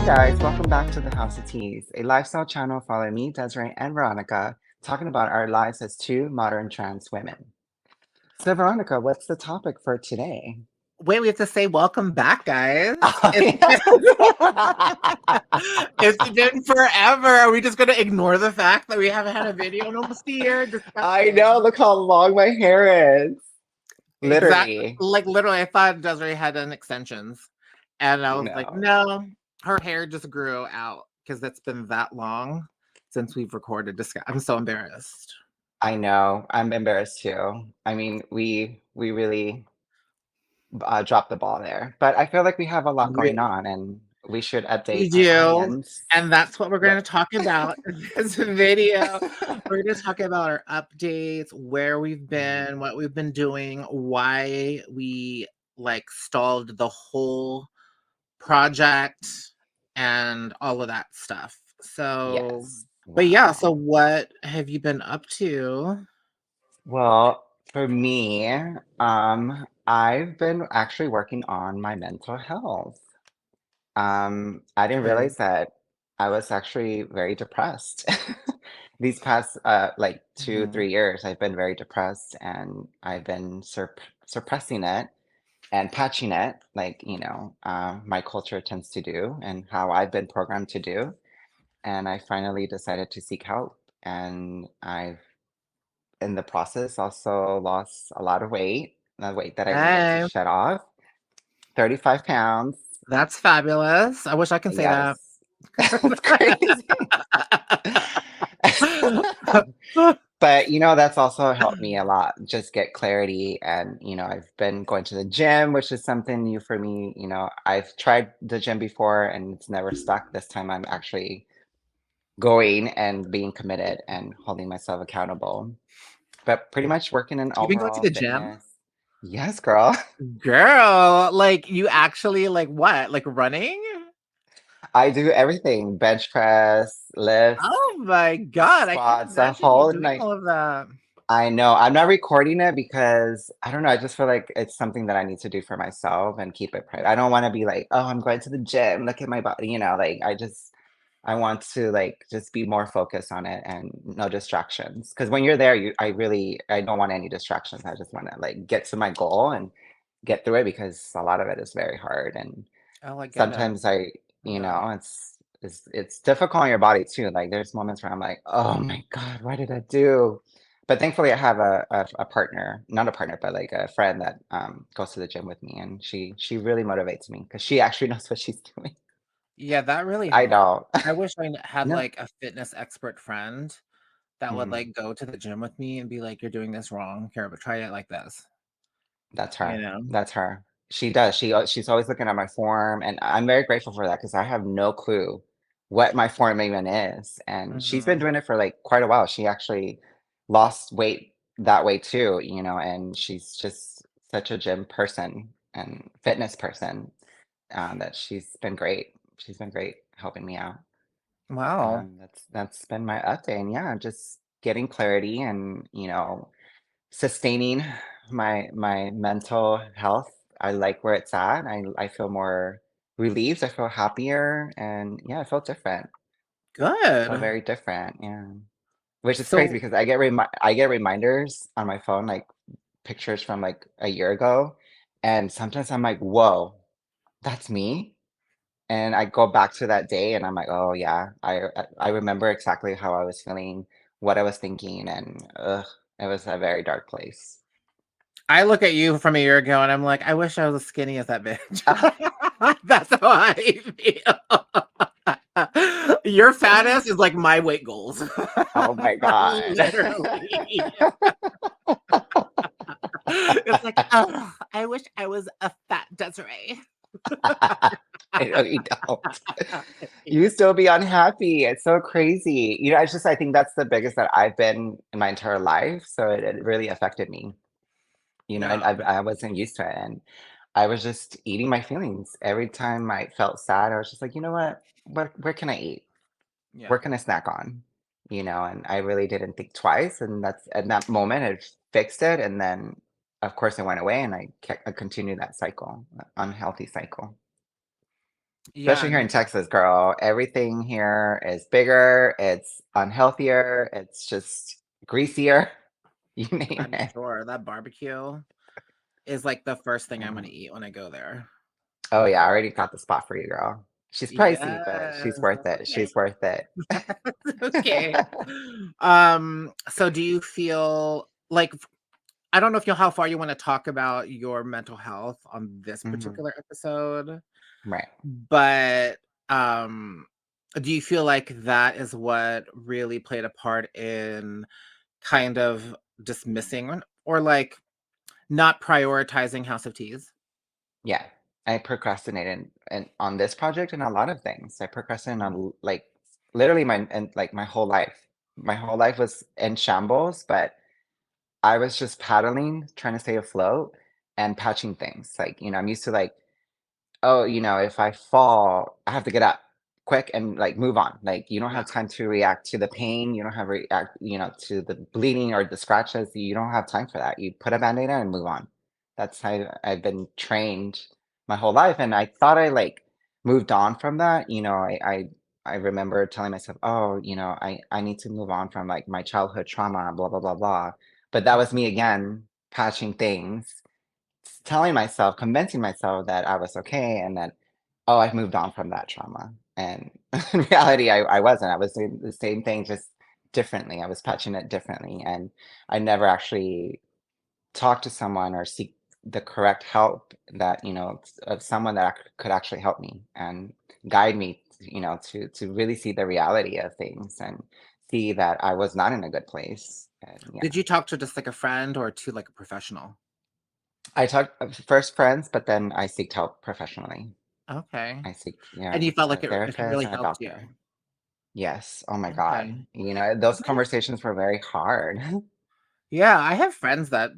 guys, welcome back to the House of Tease, a lifestyle channel following me, Desiree, and Veronica, talking about our lives as two modern trans women. So, Veronica, what's the topic for today? Wait, we have to say welcome back, guys. Oh, It's yes. it's been forever. Are we just gonna ignore the fact that we haven't had a video in almost a year? I know, Disgusting. look how long my hair is. Exactly. Literally. Like literally, I thought Desiree had done extensions, and I was like, No, no, her hair just grew out because it's been that long since we've recorded. I'm so embarrassed. I know. I'm embarrassed too. I mean, we really dropped the ball there, but I feel like we have a lot going We, on and we should we update our do. audience. And that's what we're going What? to talk about in this video. We're going to talk about our updates, where we've been, what we've been doing, why we like stalled the whole project and all of that stuff. So, Yes. but yeah, so Wow. what have you been up to? Well, for me, I've been actually working on my mental health. I didn't Good. realize that I was actually very depressed. These past like two, Mhm. 3 years, I've been very depressed and I've been suppressing it and patching it, like, my culture tends to do and how I've been programmed to do. And I finally decided to seek help. And I've in the process also lost a lot of weight, the weight that I needed to Hey, shed off, 35 pounds. that's fabulous. I wish I can say that. Yes, it's crazy. But that's also helped me a lot, just get clarity. And I've been going to the gym, which is something new for me. I've tried the gym before and it's never stuck. This time I'm actually going and being committed and holding myself accountable. But pretty much working in You've been going to overall the gym? fitness. Yes, girl. Girl, like you actually like what? Like running? I do everything, bench press, lifts, Oh my God, I can't squats, the imagine you whole doing night. all of that. I know. I'm not recording it because I don't know. I just feel like it's something that I need to do for myself and keep it private. I don't want to be like, oh, I'm going to the gym. Look at my body. Like I want to like just be more focused on it and no distractions. Because when you're there, I don't want any distractions. I just want to like get to my goal and get through it because a lot of it is very hard. And Oh, I get it. sometimes Yeah. it's difficult on your body too. Like there's moments where I'm like, oh my God, what did I do? But thankfully I have a partner, not a partner, but like a friend that goes to the gym with me and she really motivates me because she actually knows what she's doing. Yeah, that really I helps. don't. I wish I had No. like a fitness expert friend that would Mm, like go to the gym with me and be like, you're doing this wrong. Here, but try it like this. that's You her. know? That's her. She does. She's always looking at my form and I'm very grateful for that because I have no clue what my form even is. And she's been Hmm. doing it for like quite a while. She actually lost weight that way too, and she's just such a gym person and fitness person that she's been great. She's been great helping me out. Wow. That's been my update. And yeah, just getting clarity and, sustaining my mental health. I like where it's at. I feel more relieved. I feel happier and yeah, I feel different. I feel Good. very different. Yeah. Which is crazy So, because I get reminders on my phone, like pictures from like a year ago. And sometimes I'm like, whoa, that's me. And I go back to that day and I'm like, oh yeah, I remember exactly how I was feeling, what I was thinking, and it was a very dark place. I look at you from a year ago and I'm like, I wish I was as skinny as that bitch. That's how I feel. Your fattest is like my weight goals. Oh my God. Literally. It's like, oh, I wish I was a fat Desiree. I know you don't. You still be unhappy. It's so crazy. I think that's the biggest that I've been in my entire life. So it really affected me. And Yeah. I wasn't used to it. And I was just eating my feelings. Every time I felt sad, I was just like, you know what? Where can I eat? Yeah. Where can I snack on? And I really didn't think twice. And that's at that moment, I fixed it. And then, of course, it went away and I continued that cycle, unhealthy cycle. Yeah, Especially here in Texas, girl. Everything here is bigger, it's unhealthier, it's just greasier. You name I'm it. sure that barbecue is like the first thing I'm gonna Mm. eat when I go there. Oh yeah, I already got the spot for you, girl. She's pricey, but she's Yes, worth that's it. okay. She's worth it. That's okay. So do you feel like I don't know if you how far you want to talk about your mental health on this Mhm. particular episode, Right. but um do you feel like that is what really played a part in kind of dismissing or like not prioritizing House of Teas? Yeah. I procrastinated and on this project and a lot of things. I procrastinated Mm. on like literally my whole life. My whole life was in shambles, but I was just paddling, trying to stay afloat and patching things. Like, I'm used to like, oh, if I fall, I have to get up quick and like move on. Like you don't Yeah. have time to react to the pain. You don't have react, to the bleeding or the scratches. You don't have time for that. You put a band-aid on and move on. That's how I've been trained my whole life. And I thought I like moved on from that. I remember telling myself, oh, I need to move on from like my childhood trauma, blah, blah, blah, blah. But that was me again, patching things telling myself, convincing myself that I was okay and that, oh, I've moved on from that trauma. And in reality, I wasn't. I was doing the same thing, just differently. I was patching it differently. And I never actually talked to someone or seek the correct help that, of someone that could actually help me and guide me, to really see the reality of things and see that I was not in a good place. And yeah. Did you talk to just like a friend or to like a professional? I talked first friends, but then I seeked help professionally. Okay. I seek, And yeah, you felt a like it therapist really and a helped you. doctor. Yes. Oh my God. Okay. Those Okay. conversations were very hard. Yeah, I have friends that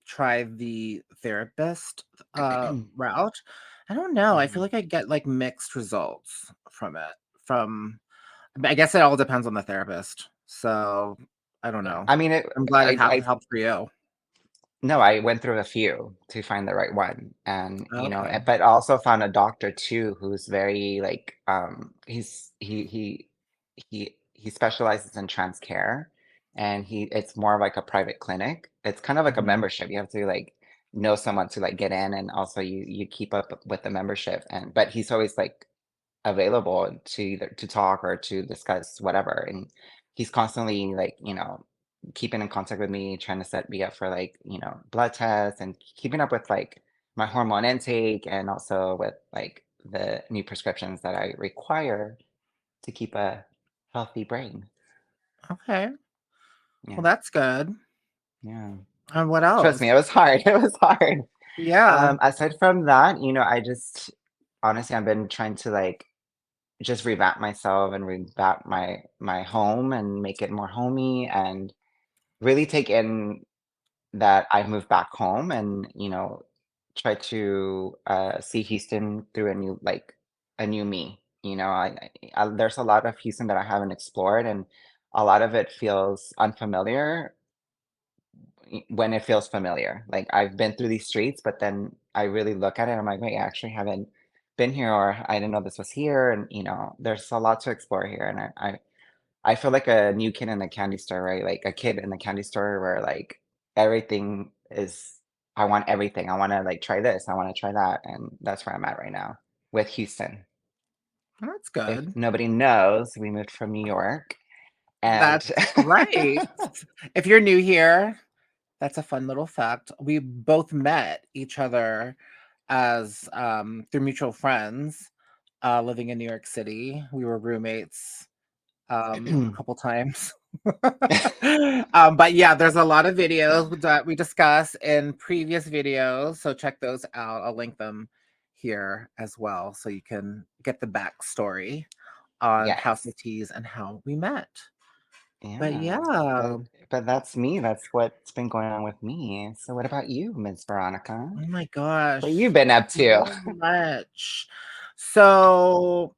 try the therapist route. I don't know. I feel Mhm. like I get like mixed results from it. From I guess it all depends on the therapist. So I don't Yeah. know. I mean, I'm glad it I helped for you. no, I went through a few to find the right one. And, Okay. but also found a doctor too who's very like he specializes in trans care and it's more of like a private clinic. It's kind of like a Mhm. membership. You have to like know someone to like get in and also you keep up with the membership and but he's always like available to either to talk or to discuss whatever. And he's constantly like, keeping in contact with me, trying to set me up for like, blood tests and keeping up with like my hormone intake and also with like the new prescriptions that I require to keep a healthy brain. Okay. Well, Yeah. that's good. Yeah. And what Trust else? me, it was hard. It was hard. Yeah. Aside from that, I just honestly I've been trying to like just revamp myself and revamp my home and make it more homey and really take in that I've moved back home and try to see Houston through a new me. There's a lot of Houston that I haven't explored and a lot of it feels unfamiliar when it feels familiar. Like I've been through these streets, but then I really look at it, I'm like, wait, I actually haven't been here or I didn't know this was here. And there's a lot to explore here. And I feel like a new kid in a candy store, right? Like a kid in the candy store where like everything is I want everything. I want to like try this, I want to try that. And that's where I'm at right now with Houston. That's If good. nobody knows, we moved from New York and That's right. If you're new here, that's a fun little fact. We both met each other as through mutual friends living in New York City. We were roommates a couple times. But yeah, there's a lot of videos that we discuss in previous videos. So check those out. I'll link them here as well so you can get the backstory on House yes. of Tease and how we met. But Yeah, yeah, but that's me. That's what's been going on with me. So what about you, Miss Veronica? oh my What gosh, you been up to? so much. So,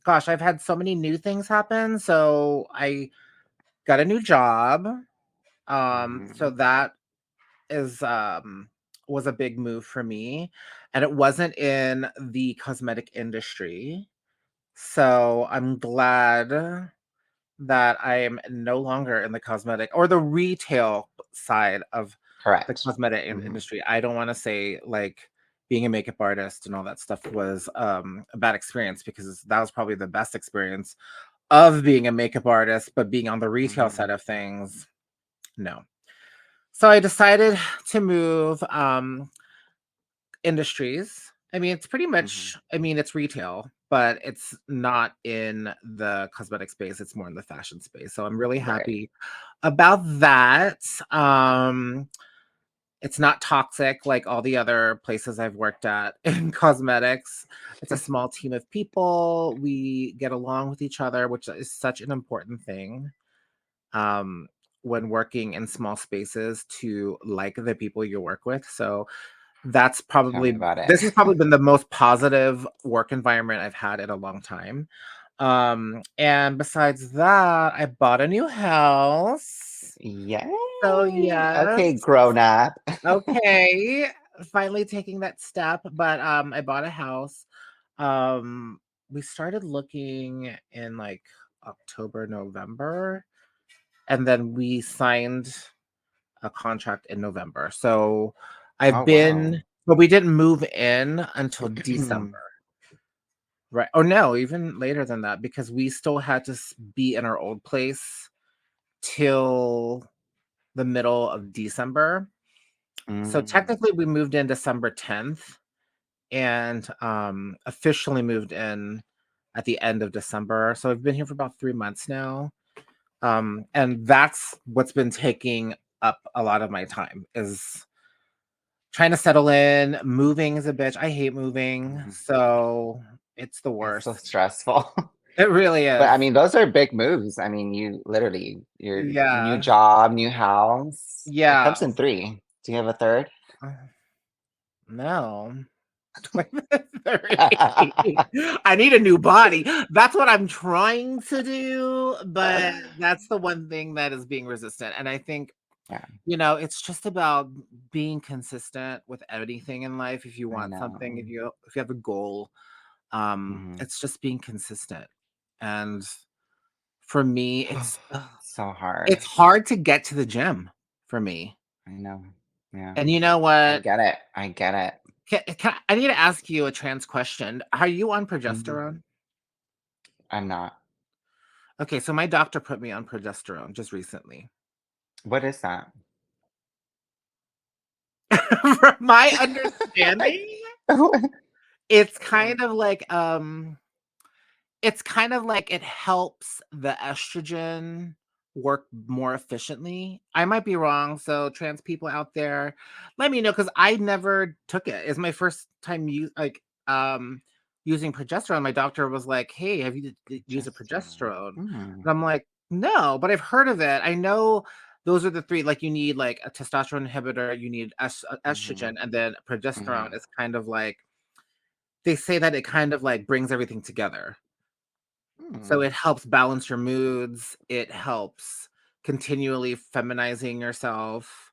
gosh, I've had so many new things happen. So I got a new job. So Mhm. that is was a big move for me, and it wasn't in the cosmetic industry. So I'm glad that I am no longer in the cosmetic or the retail side of the Correct. cosmetic Hmm. industry. I don't want to say like being a makeup artist and all that stuff was a bad experience, because that was probably the best experience of being a makeup artist, but being on the retail Hmm. side of things, no. So I decided to move industries. I mean, it's pretty Hmm. much, I mean, it's retail, but it's not in the cosmetic space. It's more in the fashion space. So I'm really Right. happy about that. It's not toxic like all the other places I've worked at in cosmetics. It's a small team of people. We get along with each other, which is such an important thing um, when working in small spaces, to like the people you work with. So Tell me about it. this has probably been the most positive work environment I've had in a long time. And besides that, I bought a new house. So Yay! yes, Okay, grown up. okay, finally taking that step. But I bought a house. Um, we started looking in like October, November, and then we signed a contract in November. So Oh I've wow. been, but we didn't move in until December. Right. Or no, even later than that, because we still had to be in our old place till the middle of December. So Mm. technically we moved in December 10th, and officially moved in at the end of December. So I've been here for about 3 months now. And that's what's been taking up a lot of my time, is trying to settle in. Moving is a bitch. I hate moving. Mhm. So it's the It's so worst. stressful. It really But I is. mean, those are big moves. I mean, you literally, your new Yeah. job, new house. It Yeah. comes in three. Do you have a third? No. 30. I need a new body. That's what I'm trying to do, but that's the one thing that is being resistant. And I think, Yeah, it's just about being consistent with anything in life. If you I want something, know. if you have a goal, Hmm. it's just being consistent. And for me, So hard. it's hard to get to the gym for me. I know. Yeah, And you know I what? get it. I get it. I need to ask you a trans question. Are you on Hmm. progesterone? I'm not. Okay, so my doctor put me on progesterone just recently. What is that? From my understanding, it's kind of like it helps the estrogen work more efficiently. I might be wrong, so trans people out there, let me know, because I never took it. It's my first time using progesterone. My doctor was like, "Hey, have you used a Progesterone. progesterone?" Mm, And I'm like, "No, but I've heard of it. I know those are the three. Like, you need like a testosterone inhibitor, you need hmm, estrogen, and then progesterone hmm. is kind of like, they say that it kind of like brings everything together." So Hmm. it helps balance your moods. It helps continually feminizing yourself.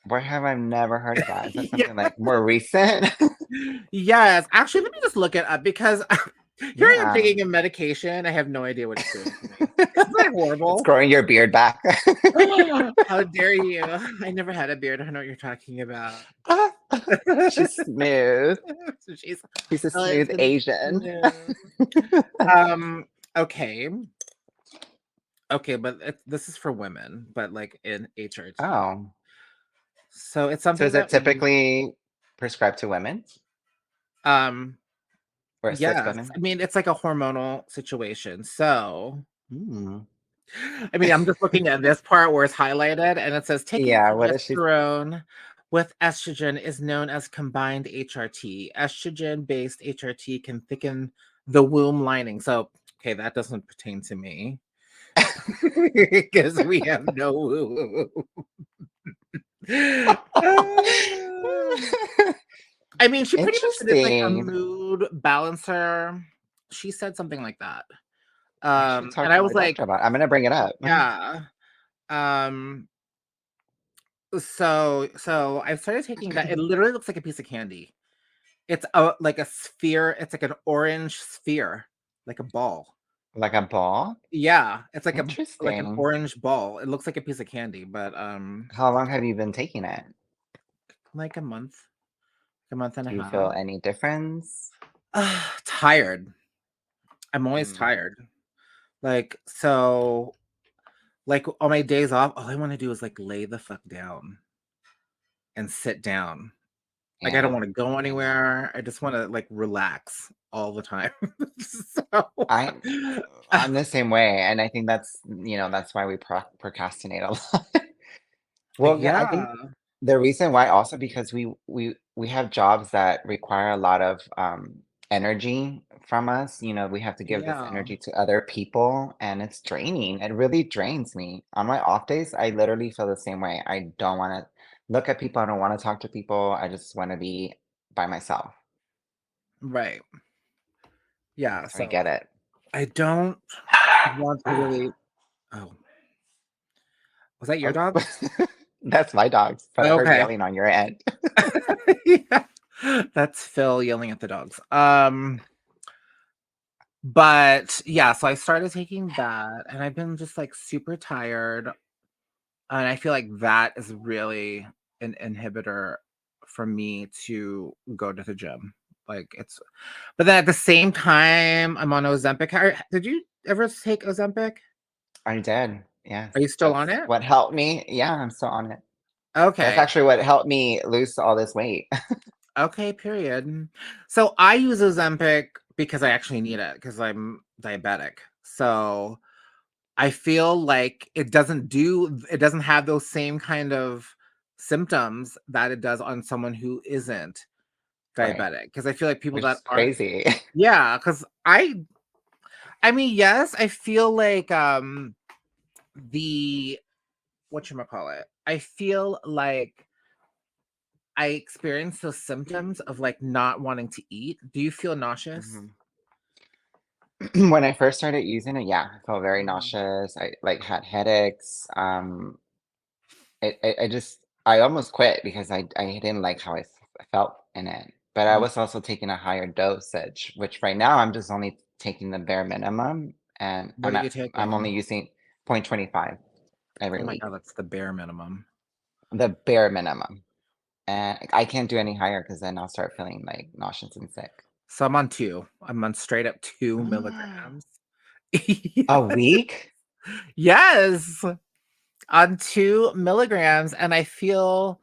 Where have I never heard of that? Is that Yeah. something like more recent? Yes. Actually, let me just look it up, because here I am Yeah. taking a medication. I have no idea what it's doing to me. Isn't that It's horrible? growing your beard back. How dare you? I never had a beard. I don't know what you're talking about. She's smooth. She's She's a nice smooth and Asian. smooth. Um, okay. Okay, but this is for women, but like in HRT. Oh. So it's So something is it that we typically prescribed to women um or cis yes, I women? mean, it's like a hormonal situation. So, Hmm. I mean, I'm just looking at this part where it's highlighted, and it says taking Yeah, what is she? progesterone with estrogen is known as combined HRT. Estrogen based HRT can thicken the womb lining. So, okay, that doesn't pertain to me because we have no womb. I mean, she pretty much said it's like a Interesting. mood balancer. She said something like that. I should talk And to I my was like, doctor about it. I'm gonna bring it up. yeah. Um, So I've started taking that. It literally looks like a piece of candy. It's a like a sphere. It's like an orange sphere, like a ball. Like a ball? Yeah, it's like an Interesting. orange ball. It looks like a piece of candy, but How long have you been taking it? like a month and a Do you half. feel any difference? Tired. I'm always Mm, tired. Like on my days off, all I want to do is like lay the fuck down and sit down. Like I don't yeah, want to go I know. anywhere. I just want to like relax all the time. So I I'm the same way, and I think that's why we procrastinate a lot. Well, yeah, I think yeah, the reason why also because we have jobs that require a lot of energy from us. We have to give this yeah, energy to other people, and it's draining. It really drains me. On my off days, I literally feel the same way. I don't want to look at people. I don't want to talk to people. I just want to be by myself. right. Yeah. So I So get it. I don't want to really. Oh, was that your Oh, dog? that's my dogs, but I heard Okay. yelling on your end. Yeah. That's Phil yelling at the dogs. But yeah, so I started taking that and I've been just like super tired. And I feel like that is really an inhibitor for me to go to the gym. Like but then at the same time, I'm on Ozempic. Did you ever take Ozempic? I did. Are Yes. you still on That's it? what helped me. Yeah, I'm still on it. That's Okay. actually what helped me lose all this weight. Okay, period. So I use Ozempic because I actually need it because I'm diabetic. So I feel like it doesn't have those same kind of symptoms that it does on someone who isn't Right. diabetic. Because I feel like people Which that is aren't, crazy. yeah, because I mean, yes, I feel like the whatchamacallit, I feel like I experience those symptoms of like not wanting to eat. Do you feel nauseous? Mhm. When I first started using it, yeah, I felt very Mhm. nauseous. I like had headaches. I almost quit because I didn't like how I felt in it. But I Mm. was also taking a higher dosage, which right now I'm just only taking the bare minimum, and What are you I'm only taking? using 0.25 every Oh my week. god, that's the bare minimum. The bare minimum. And I can't do any higher because then I'll start feeling like nauseous and sick. So I'm on two. I'm on straight up 2 milligrams. A Yeah. week? Yes, on 2 milligrams, and I feel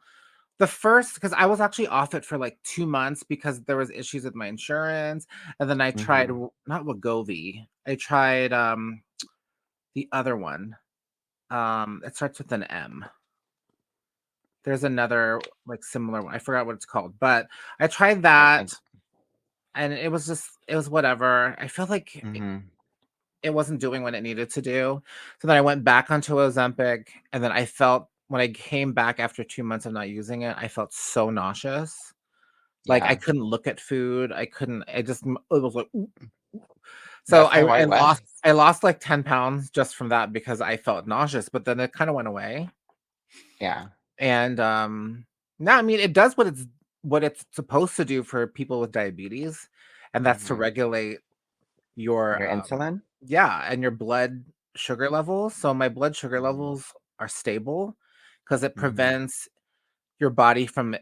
the first because I was actually off it for like 2 months because there was issues with my insurance, and then I tried Hmm. not Wegovy. I tried the other one. It starts with an M. There's another like similar one. I forgot what it's called, but I tried I that and it was whatever. I felt like hmm it wasn't doing what it needed to do. So then I went back onto Ozempic, and then I felt when I came back after 2 months of not using it, I felt so nauseous. Like I Yeah, couldn't look at food. I couldn't. It was like so. that's how I was. I lost like 10 pounds just from that because I felt nauseous. But then it kind of went away. Yeah. And no, I mean it does what it's supposed to do for people with diabetes, and that's to Hmm. regulate your Your insulin? yeah, and your blood sugar levels. So my blood sugar Mm, levels are stable because it hmm prevents your body from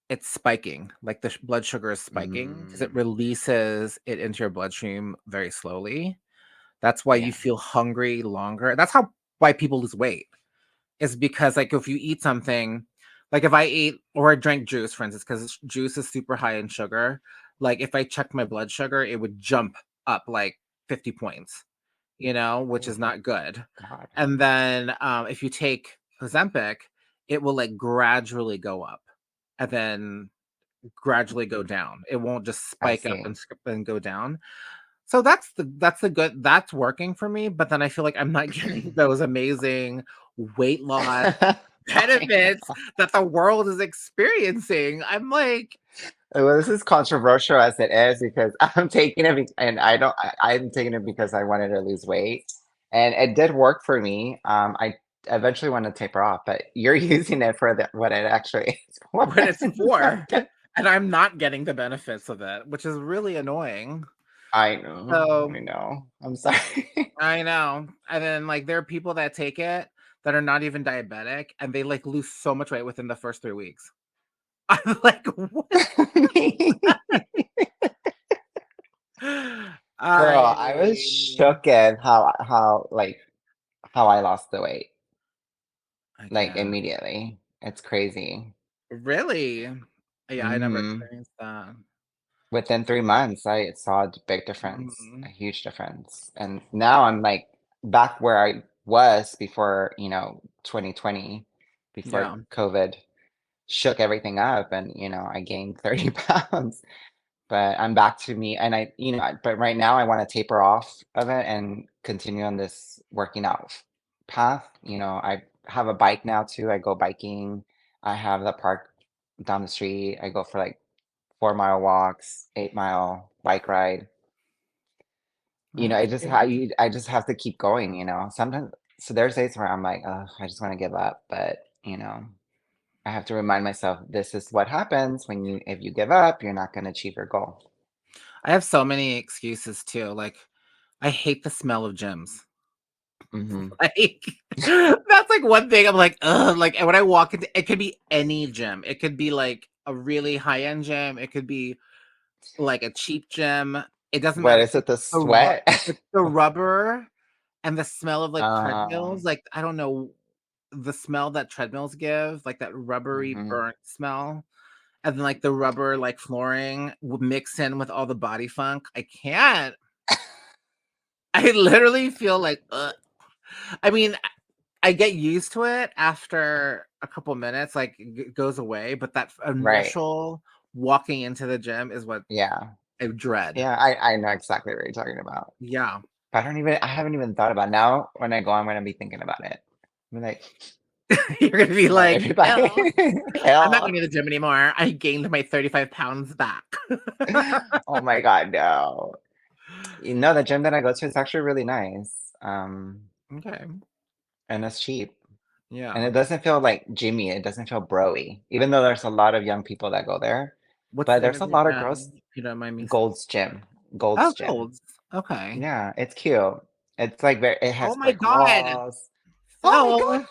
it spiking. Like the blood sugar is spiking because it mm, releases it into your bloodstream very slowly. That's why you yeah. feel hungry longer. That's how why people lose weight is because like if you eat something, like if I ate or I drank juice, for instance, because juice is super high in sugar. Like if I checked my blood sugar, it would jump up like 50 points, which is Oh, not good. God. And then if you take Ozempic, it will like gradually go up and then gradually go down. It won't just I spike up see. and go down. So that's the good that's working for me. But then I feel like I'm not getting those amazing weight loss I benefits know. that the world is experiencing. I'm like, Well, this is controversial as it is because I'm taking it and I don't I'm taking it because I wanted to lose weight and it did work for me. eventually want to taper off, but you're using it for what it actually is for. what it's for. And I'm not getting the benefits of it, which is really annoying. I know, So I know. I'm sorry. I know. And then like there are people that take it that are not even diabetic and they like lose so much weight within the first 3 weeks. I'm like, what? Girl, I I was shook at how I lost the weight, like can't. immediately. It's crazy. Really? Yeah, I never Hmm. experienced that. Within 3 months, I saw a big difference, a Mhm. huge difference. And now I'm like back where I was before, 2020, before Yeah. COVID shook everything up and, I gained 30 pounds. But I'm back to me and but right now I want to taper off of it and continue on this working out path. I have a bike now too. I go biking. I have the park down the street. I go for like 4 mile walks, 8 mile bike ride. Okay. I just have to keep going, Sometimes so there's days where I'm like, oh, I just want to give up, but I have to remind myself this is what happens when if you give up, you're not going to achieve your goal. I have so many excuses too. Like, I hate the smell of gyms. Hmm. Like, that's like one thing I'm like, ugh. Like, and when I walk into, it could be any gym. It could be like a really high end gym. It could be like a cheap gym. It doesn't What matter. is it? The The ru- sweat? it's the rubber and the smell of like Uh, treadmills. Like, I don't know the smell that treadmills give, like that rubbery mhm. burnt smell. And then like the rubber like flooring mixed in with all the body funk. I can't. I literally feel like, ugh. I mean, I get used to it after a couple minutes, like it goes away, but that Right. initial walking into the gym is what Yeah. I dread. Yeah, I know exactly what you're talking about. Yeah. But I haven't even thought about it. Now when I go, I'm gonna be thinking about it. I'm like, You're gonna be bye like, everybody. "Ew, I'm not Hell. going to the gym anymore. I gained my 35 pounds back." Oh my God, no. The gym that I go to is actually really nice. Okay. And it's cheap. And Yeah. it doesn't feel like gymmy. It doesn't feel broy. Even though there's a lot of young people that go there. What's But the name there's of a your lot of girls. gym? If you don't mind me. Gold's Gym. Gold's Oh, Gym. golds. Okay. Yeah, it's cute. It's like it Oh has my brick God. walls. Oh my God. Phil,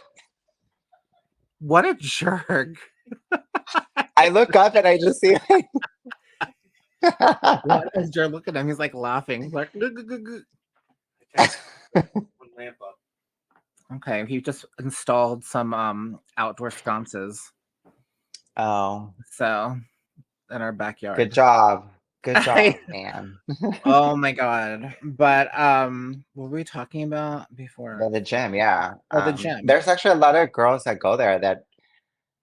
what a jerk. I look up and I just see like What is jerk? Look at him. He's like laughing. He's like, "Gug, gug, gug, gug." One lamp up. Okay, he just installed some outdoor sconces. Oh, So in our good backyard. job. Good job, man. Oh my god. But what were we talking about before? The gym, yeah. Oh, the gym. There's actually a lot of girls that go there that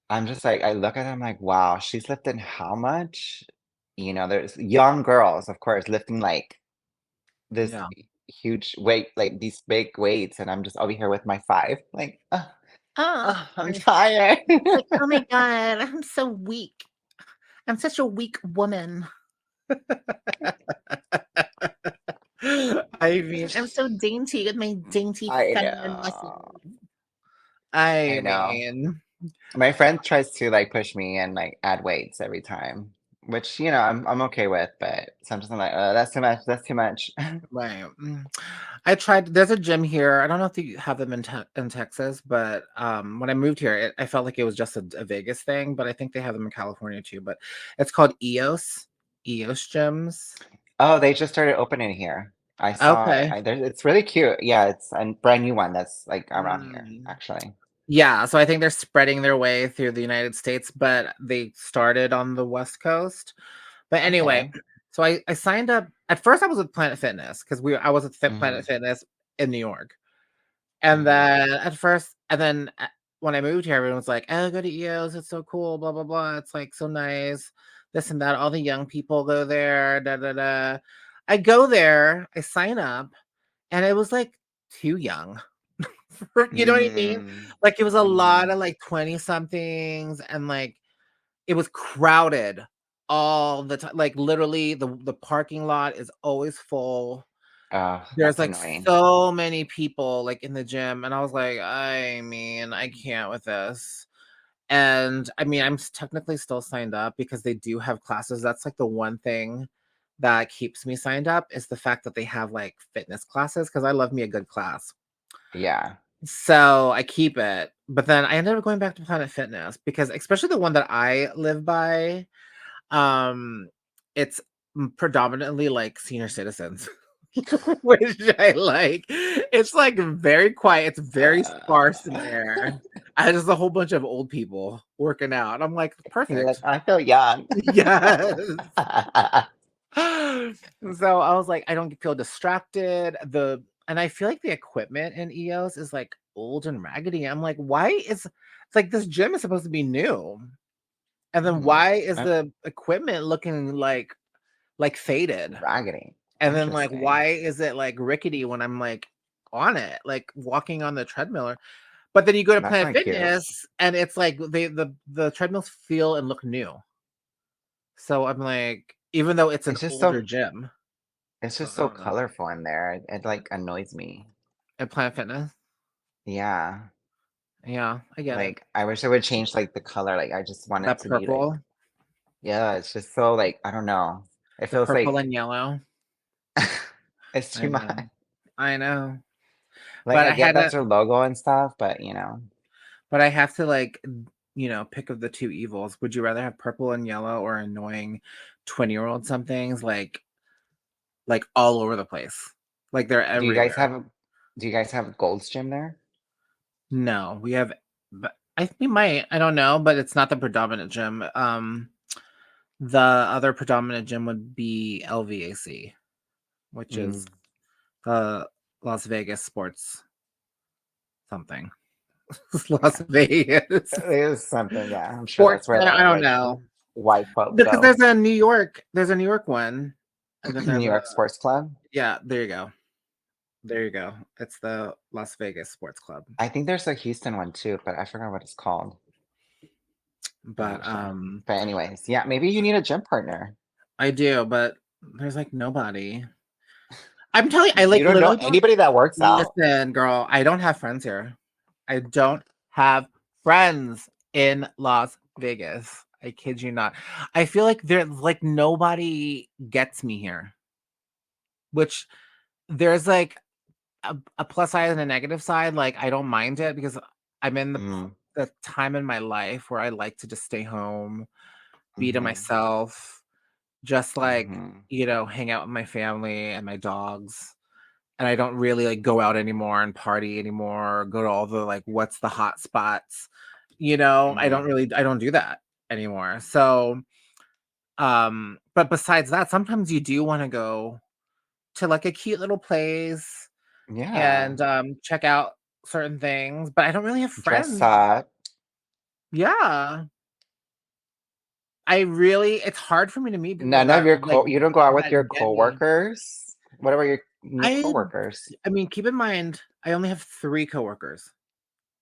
I'm just like, I look at them like, wow, she's lifting how much? There's young girls, of course, lifting like this Yeah. huge weight, like these big weights, and I'm just over here with my five, like, Oh, I'm tired. like, oh my god, I'm so weak. I'm such a weak woman. I mean, I'm so dainty with my dainty I feminine muscles. know. I I know. mean, My friend tries to like push me and like add weights every time, which I'm okay with, but sometimes I'm like, that's too much. That's too much. right. I tried. There's a gym here. I don't know if you have them in Texas, but when I moved here, I felt like it was just a Vegas thing. But I think they have them in California too. But it's called EOS gyms. Oh, they just started opening here. I saw it. Okay. It's really cute. Yeah, it's a brand new one that's like around here, Mm. actually. Yeah, so I think they're spreading their way through the United States, but they started on the West Coast. But anyway, Okay. so I signed up. At first, I was with Planet Fitness because I was at Hmm. Planet Fitness in New York. And Hmm. then at first, and then when I moved here, everyone was like, "Oh, go to EOS. It's so cool. Blah blah blah. It's like so nice. This and that. All the young people go there. Da da da." I go there. I sign up, and it was like too young. You know what I mean? Hmm. Like it was a lot Hmm. of like 20 somethings, and like it was crowded all the time. Like literally, the parking lot is always full. Oh, There's, that's like, annoying. so many people, like, in the gym, and I was like, "I mean, I can't with this." And, I mean, I'm technically still signed up because they do have classes. That's, like, the one thing that keeps me signed up is the fact that they have, like, fitness classes because I love me a good class. Yeah. So, I keep it, but then I ended up going back to Planet Fitness because especially the one that I live by, um, it's predominantly, like, senior citizens, which I like. It's, like, very quiet, it's very sparse in Uh, there, and just a whole bunch of old people working out. I'm like, you're like, "Perfect." I feel young. Yes. So, I was like, I don't feel distracted, and I feel like the equipment in EOS is, like, old and raggedy. I'm like, "Why is" it's like, this gym is supposed to be new, and then Mm, why is uh, the equipment looking like faded? raggedy. And then, like, Interesting. why is it, like, rickety when I'm, like, on it, like, walking on the treadmill? But then you go to That's Planet not cute. Fitness, and it's like the treadmills feel and look new. So I'm like, even though it's an It's just older so gym, it's so just I so don't know. colorful in there. It like annoys me. At Planet Fitness? Yeah. Yeah, I get it. Like I wish it would change like the color. Like I just want it That to be like, purple, yeah, it's just so like I don't know. It the feels purple like and yellow. it's I too much. know. I know. Like But I I get had that's to their logo and stuff, but but I have to, like, pick of the 2 evils. Would you rather have purple and yellow or annoying 20-year-old somethings, like, all over the place? Like, they're do you guys everywhere. have do you guys have Gold's Gym there? No, we have but I think we might, I don't know, but it's not the predominant gym. The other predominant gym would be LVAC, which is Mm. the Las Vegas Sports something. Las Yeah. Vegas It is something, yeah. I'm sure Sports that's where a Center, lot I of don't like know. white folk Because go. There's a New York one, and then New there's a York Sports Club. yeah, there you go. There you go. It's the Las Vegas Sports Club. I think there's a Houston one too, but I forgot what it's called. But, Asia. But anyways, yeah, maybe you need a gym partner. I do, but there's, like, nobody. I'm telling you, I, You like, don't know literally don't anybody that works out. listen, girl, I don't have friends here. I don't have friends in Las Vegas. I kid you not. I feel like there's, like, nobody gets me here, which there's, like, a plus side and a negative side. Like, I don't mind it because I'm in Mm, the time in my life where I like to just stay home, be to mm-hmm, myself, just, like, mm-hmm, hang out with my family and my dogs. And I don't really, like, go out anymore and party anymore, or go to all the, like, what's the hot spots, mm-hmm. I don't do that anymore. So, but besides that, sometimes you do wanna go to, like, a cute little place Yeah. and, check out certain things, but I don't really have Dress friends. up. Yeah. It's hard for me to meet people None of that, your like, you don't go out with that your get me. coworkers? What about your new I coworkers? I mean, keep in mind, I only have 3 coworkers.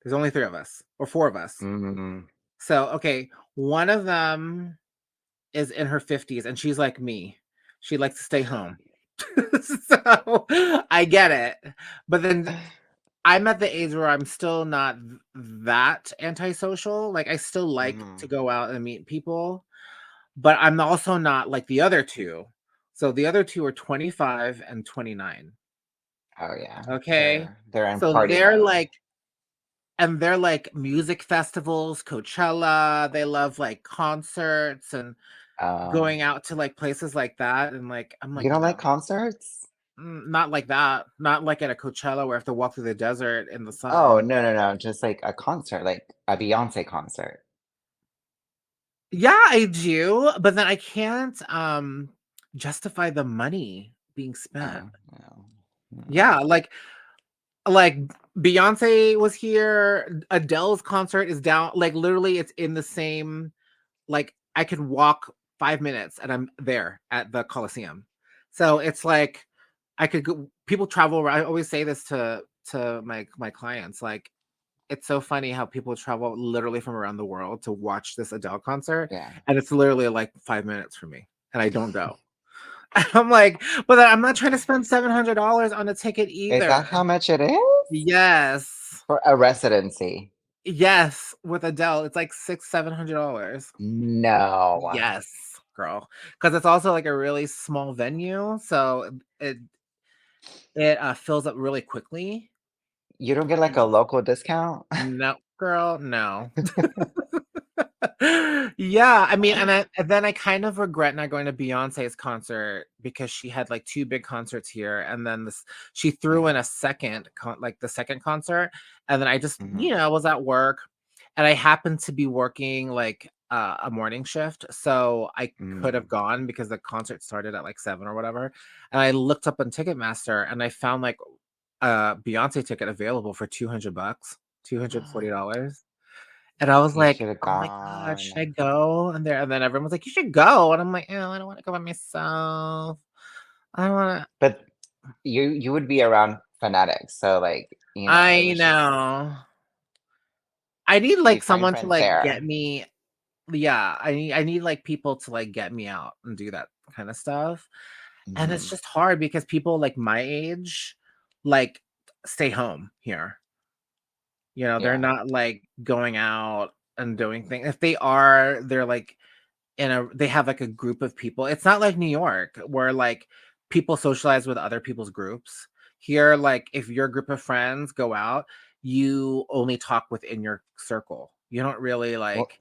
There's only 3 of us, or 4 of us. Mm, So, okay, one of them is in her 50s, and she's like me. She likes to stay home. So, I get it. But then I'm at the age where I'm still not that antisocial. Like, I still like to mm. go out and meet people, but I'm also not like the other 2. So, the other 2 are 25 and 29, Oh yeah. okay? They're in So, party mode. they're like music festivals, Coachella, they love, like, concerts and Um, going out to, like, places like that, and, like, I'm you like, don't like "No, concerts? not like that, not like at a Coachella where I have to walk through the desert in the Oh, sun." no, no, no, just like a concert, like a Beyonce concert. Yeah, I do, but then I can't, justify the money being spent. Oh, no. Yeah, Mm, like, Beyonce was here, Adele's concert is down like, literally, it's in the same like, I could walk 5 minutes and I'm there at the Coliseum. So, it's like, I could go people travel around I always say this to my clients, like, it's so funny how people travel literally from around the world to watch this Adele concert, yeah. and it's literally, like, 5 minutes for me, and I don't go. I'm like, but I'm not trying to spend $700 on a ticket Is either. that how much it is? Yes. For a residency? Yes, with Adele, it's like $700. No. Yes, girl, because it's also like a really small venue, so it fills up really quickly. You don't get like a local discount? No, girl, no. Yeah, I mean, and then I kind of regret not going to Beyonce's concert because she had like two big concerts here, and then she threw in Yeah. a like the second concert, and then I just Mhm. was at work, and I happened to be working like a morning shift, so I could have Mm. gone because the concert started at like 7 or whatever, and I looked up on Ticketmaster and I found like a Beyonce ticket available for $200, $240. And I was You like, should have "Oh my god, should I gone. go?" And then everyone was like, "You should go." And I'm like, "Oh, I don't wanna go by myself. I don't wanna." But you would be around fanatics, so like, it I was just know. I need, you like, find someone to, friends like, get there. me. Yeah, I need, like, people to, like, get me out and do that kinda stuff. And it's Mhm. just hard because people, like, my age, like, stay home here. They're Yeah. not, like, going out and doing things. If they are, they're, like, they have like a group of people. It's not like New York where like people socialize with other people's groups. Here, like if your group of friends go out, you only talk within your circle. You don't really Well, like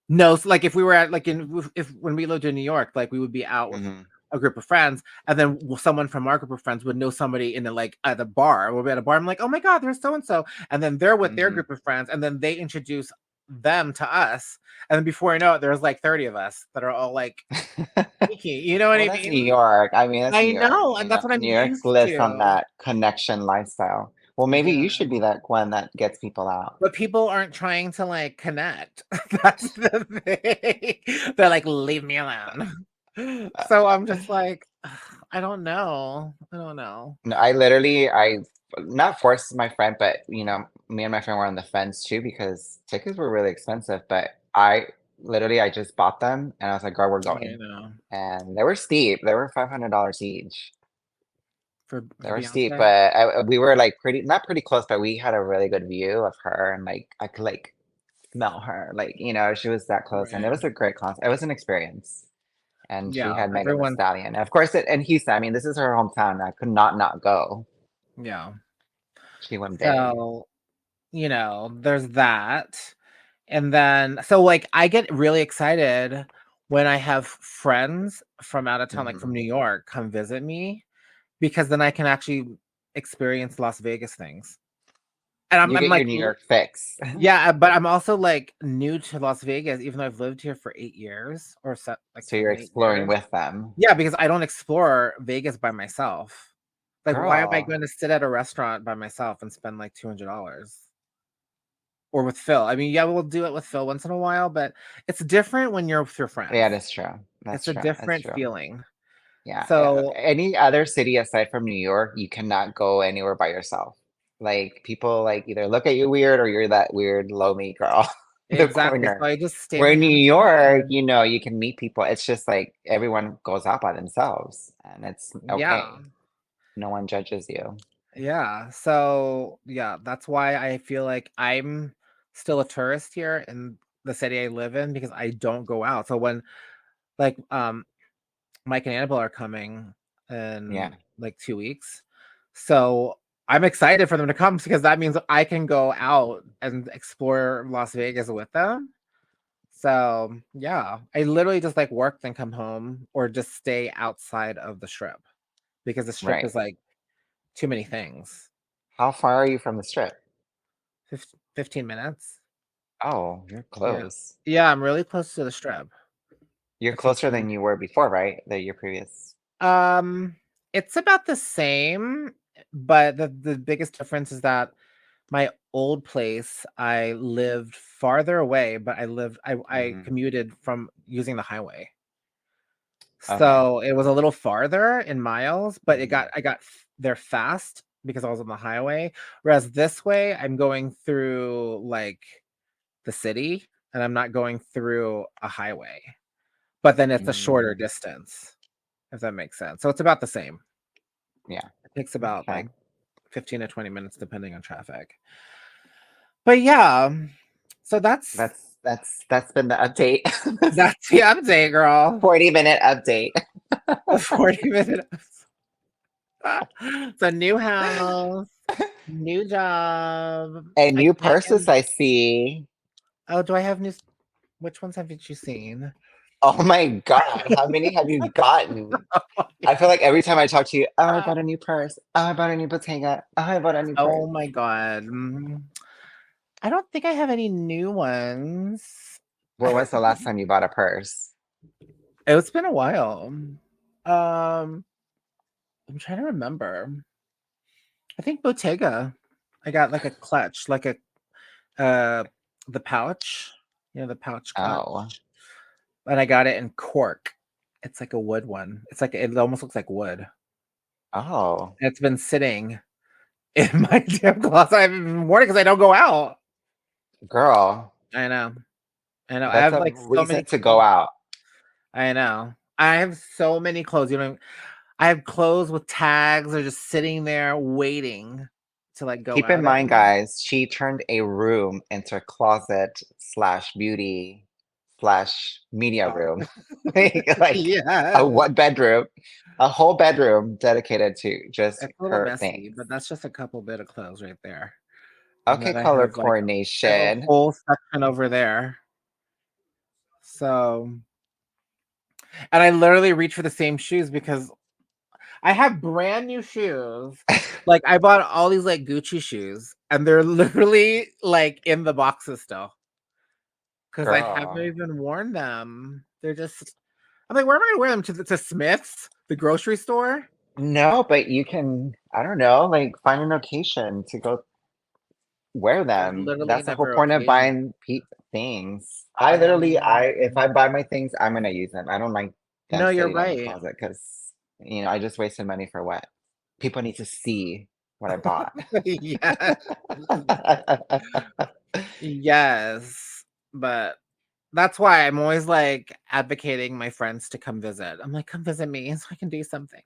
no, so, like if we were at like if when we lived in New York, like we would be out with mhm. a group of friends, and then someone from our group of friends would know somebody in the like at a bar. We'll be at a bar. I'm like, oh my god, there's so and so, and then they're with their Mhm. group of friends, and then they introduce them to us, and then before I know it, there's like 30 of us that are all like geeky. You know what Well, I that's New mean? York. I mean, that's New I York, know, and that's what I'm New York used lives on to. that connection lifestyle. Well, maybe you Yeah. should be that one that gets people out. But people aren't trying to, like, connect. That's the thing. They're like, "Leave me alone." So I'm just like, "Ugh, I don't know. I don't know." No, I not forced my friend, but me and my friend were on the fence too because tickets were really expensive. But I just bought them and I was like, girl, we're I going. know. And they were steep. They were $500 each. They For were steep, Beyonce? but we were like not pretty close, but we had a really good view of her and like I could like smell her. Like, she was that close and it Right. was a great concert. It was an experience. And she Yeah, had Megan the everyone. Stallion. And of course and Houston, I mean, this is her hometown. I could not go. Yeah. She went big. So, there's that, and then so, like, I get really excited when I have friends from out of town, like, from Mhm. New York, come visit me, because then I can actually experience Las Vegas things. And You I'm get your like, New York fix. yeah, but I'm also like new to Las Vegas, even though I've lived here for 8 years or like So you're 7, 8 exploring years. with them. Yeah, because I don't explore Vegas by myself. Like, why am I Girl, going to sit at a restaurant by myself and spend like $200? Or with Phil? I mean, yeah, we'll do it with Phil once in a while, but it's different when you're with your yeah, friends. that's true. That's It's a true. That's different true. feeling. Yeah. So, Any other city aside from New York, you cannot go anywhere by yourself. Like people like either look at you weird or you're that weird lonely girl in the exactly. So corner. I just stay Where in New behind the York, counter. you can meet people. It's just like everyone goes out by themselves and it's Yeah. okay. No one judges you. Yeah. So, yeah, that's why I feel like I'm still a tourist here in the city I live in because I don't go out. So when like Mike and Annabelle are coming in Yeah. like 2 weeks. So I'm excited for them to come because that means I can go out and explore Las Vegas with them. So, yeah, I literally just like work then come home or just stay outside of the strip because the strip Right. is like too many things. How far are you from the strip? 15 minutes. Oh, you're Yeah. close. Yeah, I'm really close to the strip. You're It takes closer me than you were before, right? Your previous. um, it's about the same, but the biggest difference is that my old place, I lived farther away, but I Hmm. commuted from using the highway. Okay. So, it was a little farther in miles, but Hmm. I got there fast because I was on the highway, whereas this way, I'm going through, like, the city, and I'm not going through a highway. But then it's a shorter Mm. distance. if that makes sense. So it's about the same. Yeah. It takes about Okay. like 15 to 20 minutes depending on traffic. But yeah, so that's That's been the update. that's the update, girl. 40-minute update. The 40 minutes. So new house, new job. And I new can't purses I see. Oh, do I have new which ones haven't you seen? Oh my God, how many have you gotten? I feel like every time I talk to you, oh, I bought a new purse. Oh, I bought a new Bottega. Oh, I bought a new Oh purse. my god. I don't think I have any new ones. When was the last time you bought a purse? It's been a while. I'm trying to remember. I think Bottega. I got like a clutch, like a uh the pouch, the pouch Oh, clutch. And I got it in cork. It's like a wood one. It's like it almost looks like wood. oh, And it's been sitting in my damn closet. I haven't even worn it because I don't go out. girl, I know. I know. I that's have a like so many reason to go clothes. out. I know. I have so many clothes. I have clothes with tags. They're just sitting there waiting to like go Keep in out mind, in. guys, she turned a room into a closet slash beauty slash media Oh. room. Like a Yeah. one bedroom, a whole bedroom dedicated to just It's a little her messy, things. but that's just a couple bit of clothes right there. And Okay, then color I have a coordination. whole section over there. So, and I literally reach for the same shoes because I have brand new shoes. Like I bought all these like Gucci shoes and they're literally like in the boxes still because I haven't Girl. even worn them. They're just I'm like, where am I gonna wear them to Smith's, the grocery store? No, but you can, I don't know, like find an occasion to go wear There's them. literally That's the whole never point of occasion. buying things. I I literally, know. if I buy my things, I'm gonna use them. I don't like them No, you're sitting in the right. closet because, I just wasted money for what? People need to see what I bought. Yes. Yes. But that's why I'm always like advocating my friends to come visit. I'm like, come visit me so I can do something.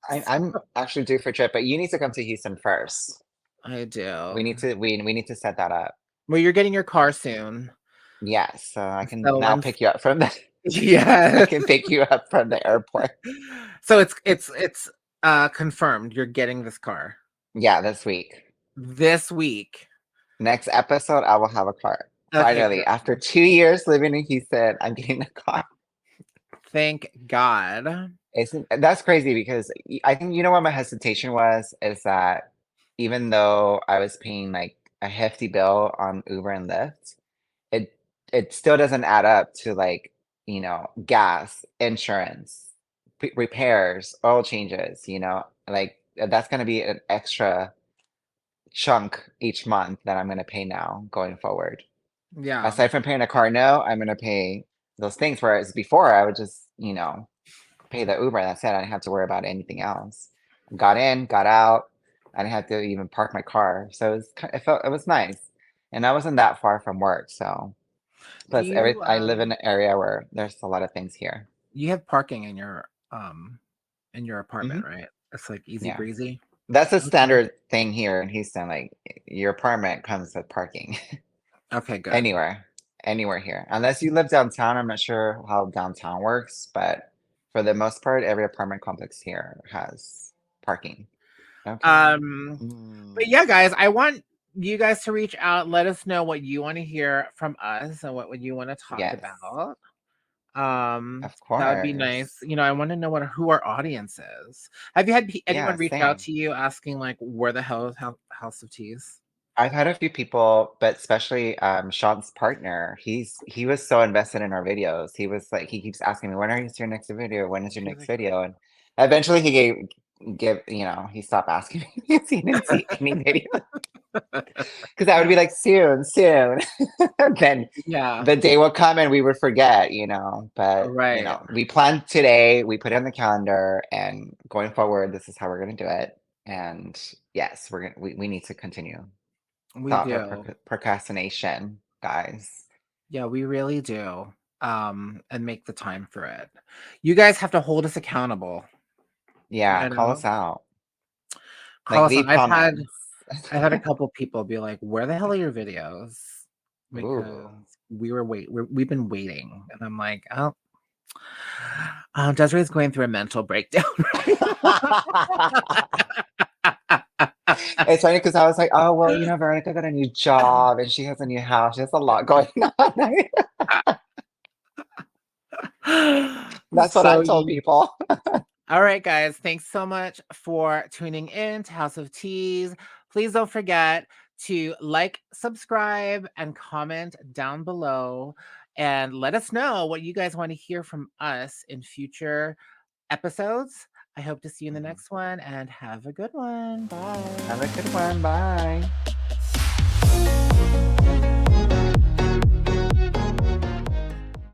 I'm actually due for a trip, but you need to come to Houston first. I We do. need to we need to set that up. Well, you're getting your car soon. Yes, so I can So now once pick you up from the I yeah. can pick you up from the airport. So it's confirmed you're getting this car Yeah, this week. this week. Next episode, I will have a car. Okay, Finally, good. after 2 years living in Houston, I'm getting a car. Thank God. Isn't that's crazy because I think what my hesitation was is that even though I was paying like a hefty bill on Uber and Lyft, it it still doesn't add up to like, gas, insurance, repairs, oil changes, like that's going to be an extra chunk each month that I'm going to pay now going forward. Yeah. Aside from paying a car note, I'm going to pay those things. Whereas before, I would just, pay the Uber. That's it. I didn't have to worry about anything else. Got in, got out. I didn't have to even park my car. So it was nice. And I wasn't that far from work. So Do plus you I live in an area where there's a lot of things here. you have parking in your Hmm. apartment, right? It's like easy Yeah. breezy. That's a Okay. standard thing here in Houston. Like your apartment comes with parking Okay, good. anywhere, anywhere here. Unless you live downtown, I'm not sure how downtown works, but for the most part, every apartment complex here has parking. Okay. Um, but Mm, yeah, guys, I want you guys to reach out. Let us know what you want to hear from us and what you want to talk yes, about. of That would be nice. course. I want to know who our audience is. Have you had Yeah, anyone reach out same. to you asking like where the hell is House of Tease? I've had a few people, but especially Sean's partner. He was so invested in our videos. He was like, he keeps asking me, when are you your next video? When is your She's next like, video? And eventually he stopped asking me because he didn't see any video. Because I would be like, soon, soon. And then yeah, the day will come and we would forget, But, right. we planned today, we put it on the calendar, and going forward, this is how we're going to do it. And yes, we need to continue. We Stop our do. procrastination, guys. Yeah, we really do. and make the time for it. You guys have to hold us accountable. Yeah, You call us know, out. call Like, us on. leave comments. I've had a couple people be like, "Where the hell are your videos?" Because Ooh. we've been waiting, and I'm like, "Oh, Desiree's going through a mental breakdown right It's funny because I was like, oh, well, Veronica got a new job and she has a new house. She has a lot going on. now." That's what I So told people. all right, guys, thanks so much for tuning in to House of Tease. Please don't forget to like, subscribe, and comment down below. And let us know what you guys want to hear from us in future episodes. I hope to see you in the Mhm. next one and have a good one. Have a Bye. good one. Bye.